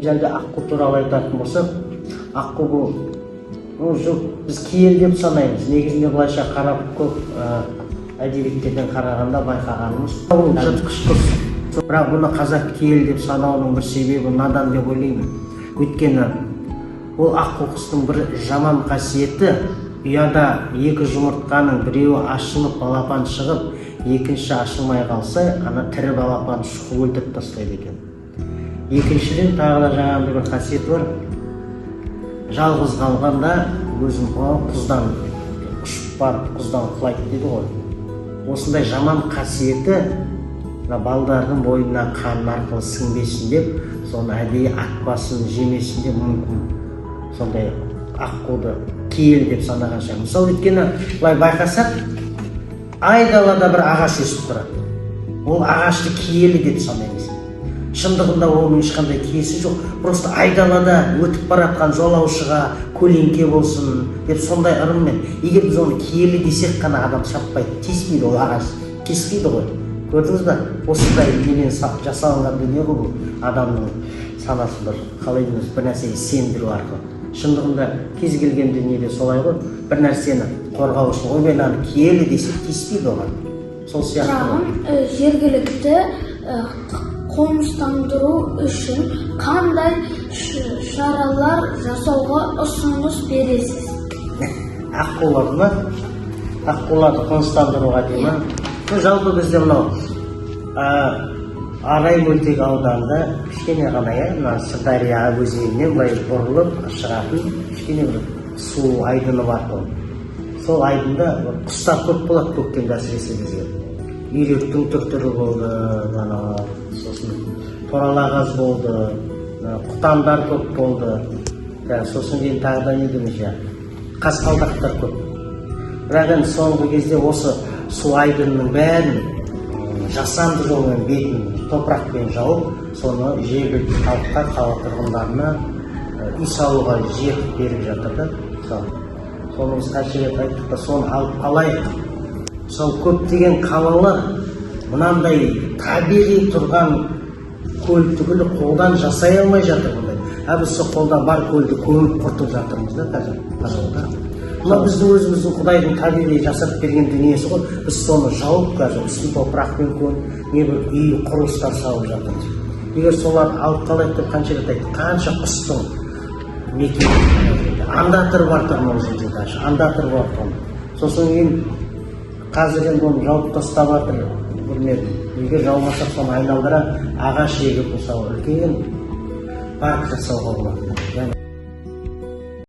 Енді аққу туралы айтатын болсақ, аққу бұл біз киелі деп санаймыз. Негізінде былайша қарап көп әдебиеттерден қарағанда байқағанымыз бұл жыртқыш құс. Бірақ бұны қазақ киелі деп санауының бір себебі надан деп ойлаймын. Өйткені ол аққу құстың бір жаман қасиеті, ұяда екі жұмыртқаның біреуі ашылып балапан шығып, екінші ашылмай қалса, ана тірі балапан шұқып өлтіріп тастайды екен. Екіншіден тағы да жаңағындай бір қасиет бар. Жалғыз қалғанда өзім құздан ұшып барып құздан құлайды дейді ғой. Осындай жаман қасиеті балдардың бойына қан арқылы сіңбесін деп, соны әдейі атпасын, жемесін деп мүмкін сондай аққуды киелі деп санаған шығар. Мысалы өйткені былай байқасақ, айдалада бір ағаш өсіп тұрады. Ол ағашты киелі деп санаймыз. Шындығында оның ешқандай киесі жоқ. Просто айдалада өтіп баратқан жолаушыға көлеңке болсын деп сондай ырыммен. Егер біз оны киелі десек қана адам шаппайды, тиіспейді, ол ағаш кеспейді ғой. Көрдіңіз ба? Осындай немен жасалынған дүние ғой бұл адамның санасын қалай дейміз, бір нәрсеге сендіру арқылы. Шындығында кез келген дүниеде солай ғой. Бір нәрсені қорғау үшін ол мен аны киелі десек тиіспейді оған. Сол сияқты. Жергілікті қоныстандыру үшін қандай шаралар жасауға ұсыныс бересіз? Аққуларды қоныстандыруға деймін. Жалпы бізде мынау Арай мөлтек ауданында кішкене ғана Сырдария өзенінен былай бұрылып шығатын кішкене бір су айдыны бар ғой. Сол айдында құстар көп болады көктемде әсіресе бізге. Үйректің түр-түрі болды, сосын торалағаз болды, құтандар көп болды, сосын кейін тағы да не демекші, қасқалдақтар көп. Бірақ енді соңғы кезде осы су айдынның бәрін жасанды жолмен бетін топырақпен жауып, соны жергілікті халыққа, қала тұрғындарына үй салуға жер беріп жатыр да. Соны біз қанша рет айттық та, соны алып қалайық. Сол көптеген қалалар мынандай табиғи тұрған көл түгілі қолдан жасай алмай жатыр бұндай. Біз сол қолдан бар көлді көміп құртып жатырмыз да қазір. Мына біздің өзіміздің Құдайдың табиғи жасап берген дүниесі ғой. Біз соны жауып қазір үстін топырақпен не бір үй құрылыстар салып жатырмыз. Егер соларды алып қалайық деп қанша рет айттық, қанша құстың мекені андатыр бар тұрмын өзінде даже, андатыр бар тұрмын. Сосын кейін қазір енді оны жауып тастап жатыр, білмедім. Егер жаумасақ соны айналдыра ағаш егіп мысалы үлкен парк жасауға болады.